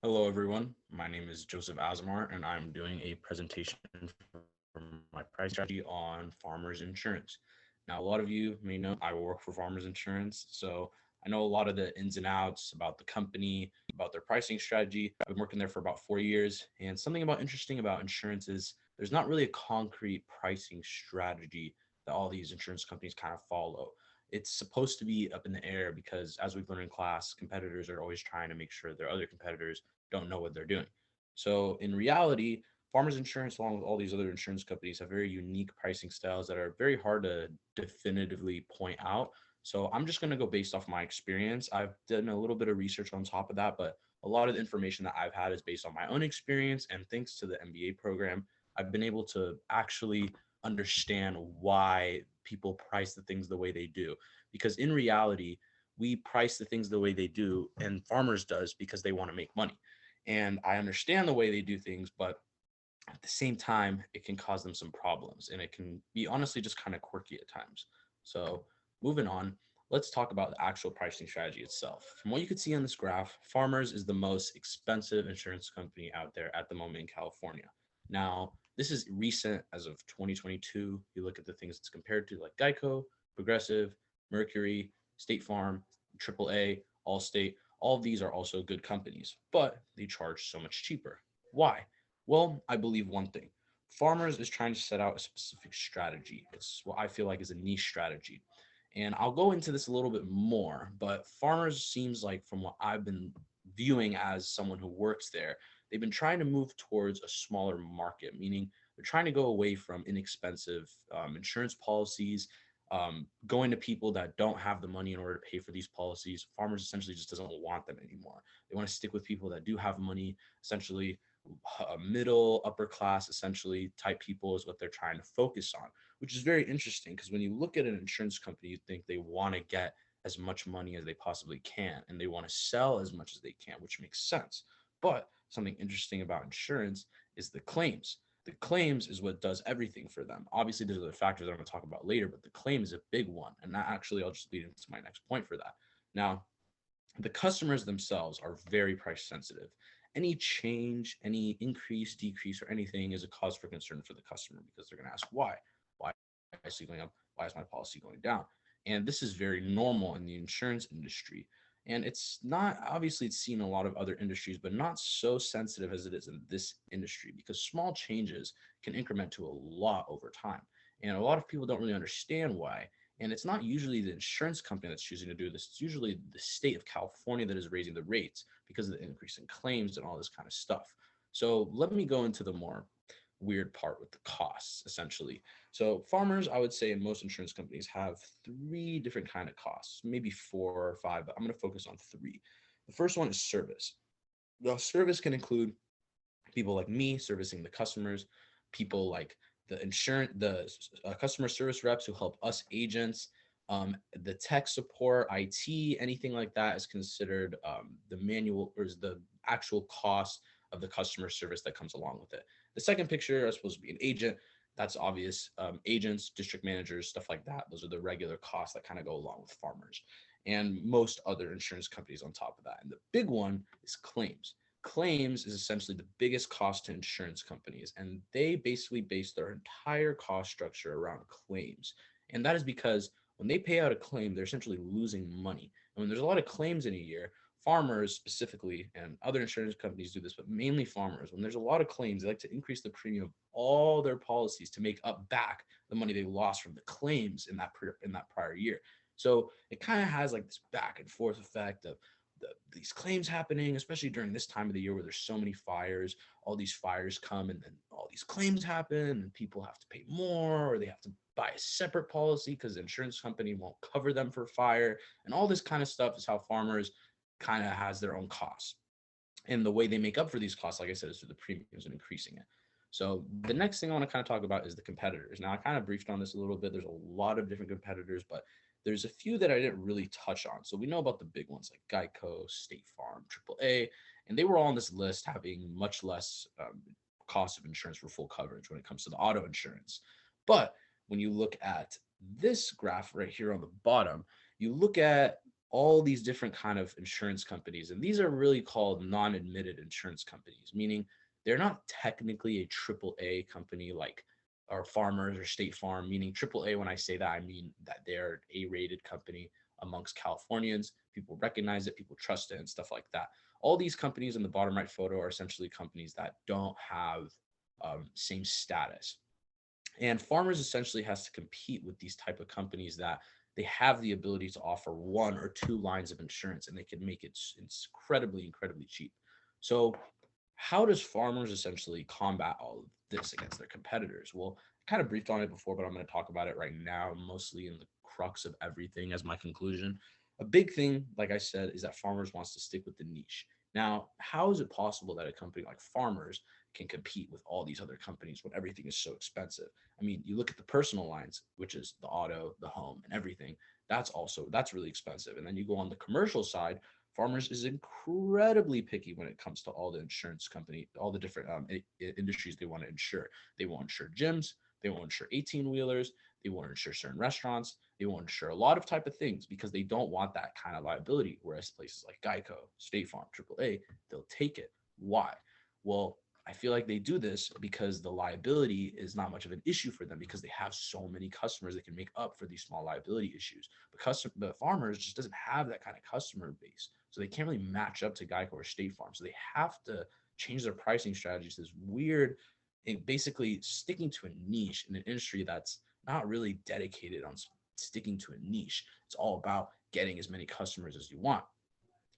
Hello, everyone. My name is Joseph Asmar, and I'm doing a presentation for my pricing strategy on farmers insurance. Now, a lot of you may know I work for farmers insurance, so I know a lot of the ins and outs about the company, about their pricing strategy. I've been working there for about 4 years, and something about interesting about insurance is there's not really a concrete pricing strategy that all these insurance companies kind of follow. It's supposed to be up in the air because, as we've learned in class, competitors are always trying to make sure their other competitors don't know what they're doing. So in reality, Farmers Insurance, along with all these other insurance companies, have very unique pricing styles that are very hard to definitively point out. So I'm just going to go based off my experience. I've done a little bit of research on top of that, but a lot of the information that I've had is based on my own experience. And thanks to the MBA program, I've been able to actually understand why people price the things the way they do. Because in reality, we price the things the way they do, and farmers does because they want to make money. And I understand the way they do things, but at the same time, it can cause them some problems, and it can be honestly just kind of quirky at times. So, moving on, let's talk about the actual pricing strategy itself. From what you can see on this graph, Farmers is the most expensive insurance company out there at the moment in California. Now, this is recent as of 2022. You look at the things it's compared to, like Geico, Progressive, Mercury, State Farm, AAA, Allstate. All of these are also good companies, but they charge so much cheaper. Why? Well, I believe one thing. Farmers is trying to set out a specific strategy. It's what I feel like is a niche strategy. And I'll go into this a little bit more, but Farmers seems like, from what I've been viewing as someone who works there, they've been trying to move towards a smaller market, meaning they're trying to go away from inexpensive insurance policies, going to people that don't have the money in order to pay for these policies. Farmers essentially just doesn't want them anymore. They want to stick with people that do have money, essentially middle upper class essentially type people is what they're trying to focus on, which is very interesting because when you look at an insurance company, you think they want to get as much money as they possibly can and they want to sell as much as they can, which makes sense. But something interesting about insurance is the claims. The claims is what does everything for them. Obviously there's other factors that I'm going to talk about later, but the claim is a big one, and that actually I'll just lead into my next point for that. Now, the customers themselves are very price sensitive. Any change, any increase, decrease, or anything is a cause for concern for the customer because they're going to ask why. Why is my policy going up? Why is my policy going down? And this is very normal in the insurance industry. And it's not, obviously, it's seen in a lot of other industries, but not so sensitive as it is in this industry because small changes can increment to a lot over time. And a lot of people don't really understand why. And it's not usually the insurance company that's choosing to do this. It's usually the state of California that is raising the rates because of the increase in claims and all this kind of stuff. So let me go into the more weird part with the costs, essentially. So farmers, I would say, in most insurance companies have three different kind of costs, maybe four or five, but I'm going to focus on three. The first one is service. The service can include people like me servicing the customers, people like the customer service reps who help us agents, the tech support, IT, anything like that is considered the manual or is the actual cost of the customer service that comes along with it. The second picture is supposed to be an agent. That's obvious. Agents, district managers, stuff like that. Those are the regular costs that kind of go along with farmers and most other insurance companies on top of that. And the big one is claims. Claims is essentially the biggest cost to insurance companies, and they basically base their entire cost structure around claims. And that is because when they pay out a claim, they're essentially losing money. And when there's a lot of claims in a year, farmers specifically, and other insurance companies do this, but mainly farmers, when there's a lot of claims, they like to increase the premium of all their policies to make up back the money they lost from the claims in that prior year. So it kind of has like this back and forth effect of these claims happening, especially during this time of the year where there's so many fires. All these fires come, and then all these claims happen, and people have to pay more, or they have to buy a separate policy because the insurance company won't cover them for fire. And all this kind of stuff is how farmers kind of has their own costs. And the way they make up for these costs, like I said, is through the premiums and increasing it. So the next thing I want to kind of talk about is the competitors. Now, I kind of briefed on this a little bit. There's a lot of different competitors, but there's a few that I didn't really touch on. So we know about the big ones like Geico, State Farm, AAA, and they were all on this list having much less cost of insurance for full coverage when it comes to the auto insurance. But when you look at this graph right here on the bottom, you look at all these different kind of insurance companies, and these are really called non-admitted insurance companies, meaning they're not technically a triple A company like or Farmers or State Farm. Meaning triple A, when I say that, I mean that they're a rated company amongst Californians. People recognize it, people trust it, and stuff like that. All these companies in the bottom right photo are essentially companies that don't have same status, and Farmers essentially has to compete with these type of companies that they have the ability to offer one or two lines of insurance, and they can make it incredibly cheap. So how does Farmers essentially combat all of this against their competitors? Well, I kind of briefed on it before, but I'm going to talk about it right now, mostly in the crux of everything as my conclusion. A big thing, like I said, is that Farmers wants to stick with the niche. Now, how is it possible that a company like Farmers can compete with all these other companies when everything is so expensive? I mean, you look at the personal lines, which is the auto, the home, and everything. That's really expensive. And then you go on the commercial side. Farmers is incredibly picky when it comes to all the insurance company, all the different industries they want to insure. They won't insure gyms. They won't insure 18 wheelers. They won't insure certain restaurants. They won't insure a lot of type of things because they don't want that kind of liability. Whereas places like Geico, State Farm, AAA, they'll take it. Why? Well, I feel like they do this because the liability is not much of an issue for them because they have so many customers that can make up for these small liability issues. But Farmers just doesn't have that kind of customer base. So they can't really match up to Geico or State Farm. So they have to change their pricing strategies. This weird, basically sticking to a niche in an industry that's not really dedicated on sticking to a niche. It's all about getting as many customers as you want.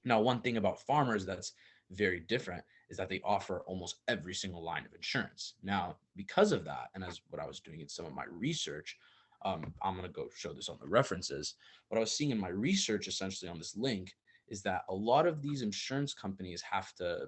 Now, one thing about Farmers that's very different is that they offer almost every single line of insurance. Now, because of that, and as what I was doing in some of my research, I'm going to go show this on the references. What I was seeing in my research, essentially on this link, is that a lot of these insurance companies have to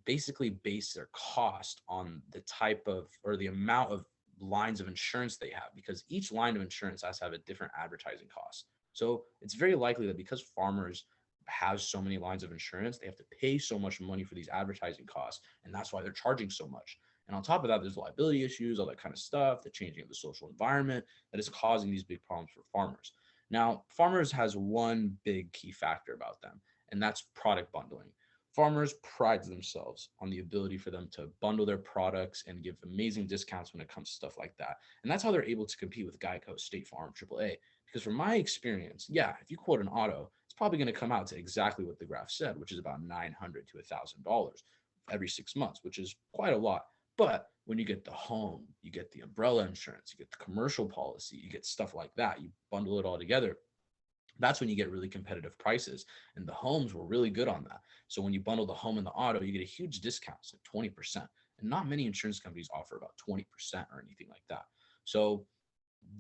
basically base their cost on the type of or the amount of lines of insurance they have, because each line of insurance has to have a different advertising cost. So it's very likely that because Farmers has so many lines of insurance, they have to pay so much money for these advertising costs, and that's why they're charging so much. And on top of that, there's liability issues, all that kind of stuff, the changing of the social environment that is causing these big problems for Farmers. Now, Farmers has one big key factor about them, and that's product bundling. Farmers pride themselves on the ability for them to bundle their products and give amazing discounts when it comes to stuff like that. And that's how they're able to compete with Geico, State Farm, AAA. Because from my experience, yeah, if you quote an auto, it's probably going to come out to exactly what the graph said, which is about $900 to $1,000 every 6 months, which is quite a lot. But when you get the home, you get the umbrella insurance, you get the commercial policy, you get stuff like that, you bundle it all together. That's when you get really competitive prices. And the homes were really good on that. So when you bundle the home and the auto, you get a huge discount, so 20%. And not many insurance companies offer about 20% or anything like that. So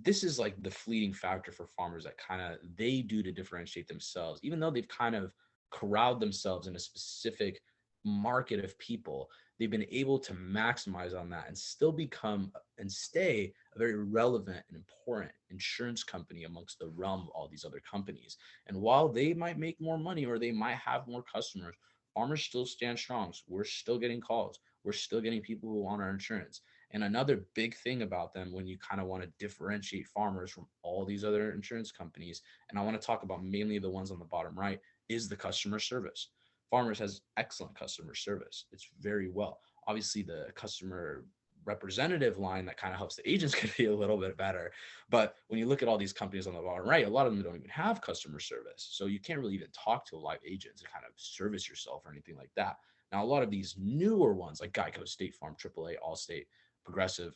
this is like the fleeting factor for Farmers that kind of they do to differentiate themselves, even though they've kind of corralled themselves in a specific market of people. They've been able to maximize on that and still become and stay a very relevant and important insurance company amongst the realm of all these other companies. And while they might make more money or they might have more customers, Farmers still stand strong. So we're still getting calls. We're still getting people who want our insurance. And another big thing about them when you kind of want to differentiate Farmers from all these other insurance companies, and I want to talk about mainly the ones on the bottom right, is the customer service. Farmers has excellent customer service. It's very well. Obviously, the customer representative line that kind of helps the agents could be a little bit better. But when you look at all these companies on the bottom right, a lot of them don't even have customer service. So you can't really even talk to a live agent to kind of service yourself or anything like that. Now, a lot of these newer ones like Geico, State Farm, AAA, Allstate, Progressive,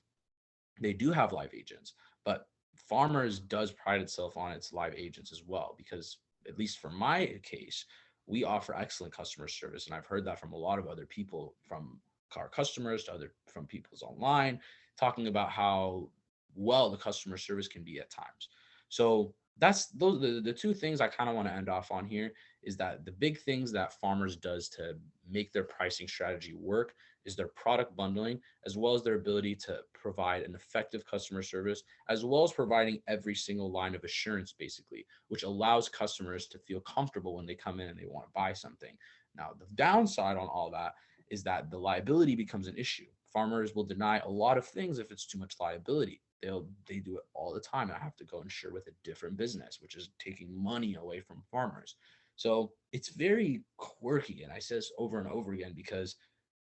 they do have live agents, but Farmers does pride itself on its live agents as well, because at least for my case, we offer excellent customer service. And I've heard that from a lot of other people, from car customers to other from people's online, talking about how well the customer service can be at times. So that's those the two things I kind of want to end off on here is that the big things that Farmers does to make their pricing strategy work is their product bundling, as well as their ability to provide an effective customer service, as well as providing every single line of assurance, basically, which allows customers to feel comfortable when they come in and they want to buy something. Now, the downside on all that is that the liability becomes an issue. Farmers will deny a lot of things if it's too much liability. They do it all the time. I have to go insure with a different business, which is taking money away from Farmers. So it's very quirky. And I say this over and over again because,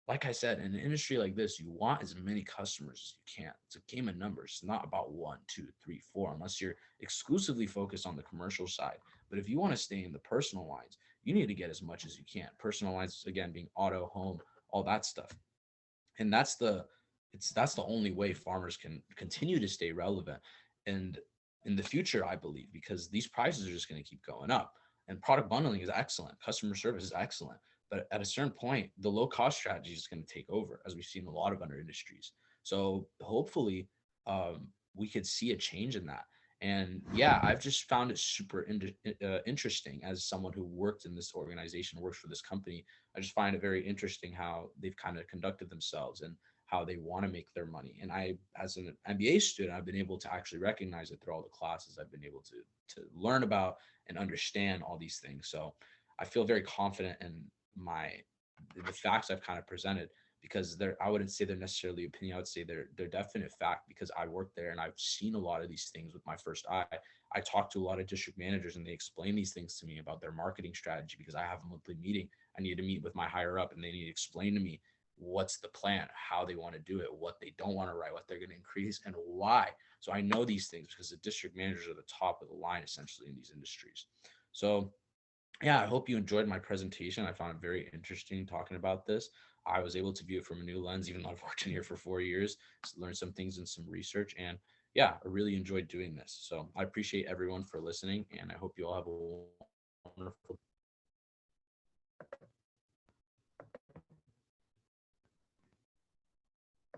like I said, in an industry like this, you want as many customers as you can. It's a game of numbers. It's not about one, two, three, four, unless you're exclusively focused on the commercial side. But if you want to stay in the personal lines, you need to get as much as you can. Personal lines, again, being auto, home, all that stuff. And that's the only way farmers can continue to stay relevant and in the future, I believe, because these prices are just going to keep going up. And product bundling is excellent, customer service is excellent, but at a certain point the low cost strategy is going to take over, as we've seen in a lot of other industries. So hopefully, we could see a change in that. And yeah, I've just found it super interesting as someone who worked in this organization, works for this company. I just find it very interesting how they've kind of conducted themselves and how they want to make their money. And I, as an MBA student, I've been able to actually recognize it through all the classes I've been able to learn about and understand all these things. So I feel very confident in my the facts I've kind of presented because they're I wouldn't say they're necessarily opinion. I would say they're definite fact because I worked there and I've seen a lot of these things with my first eye. I talked to a lot of district managers and they explain these things to me about their marketing strategy because I have a monthly meeting. I need to meet with my higher up and they need to explain to me what's the plan, how they want to do it, what they don't want to write, what they're going to increase, and why. So I know these things because the district managers are the top of the line essentially in these industries. So yeah, I hope you enjoyed my presentation. I found it very interesting talking about this. I was able to view it from a new lens, even though I've worked in here for 4 years, learned some things and some research. And yeah, I really enjoyed doing this. So I appreciate everyone for listening, and I hope you all have a wonderful day.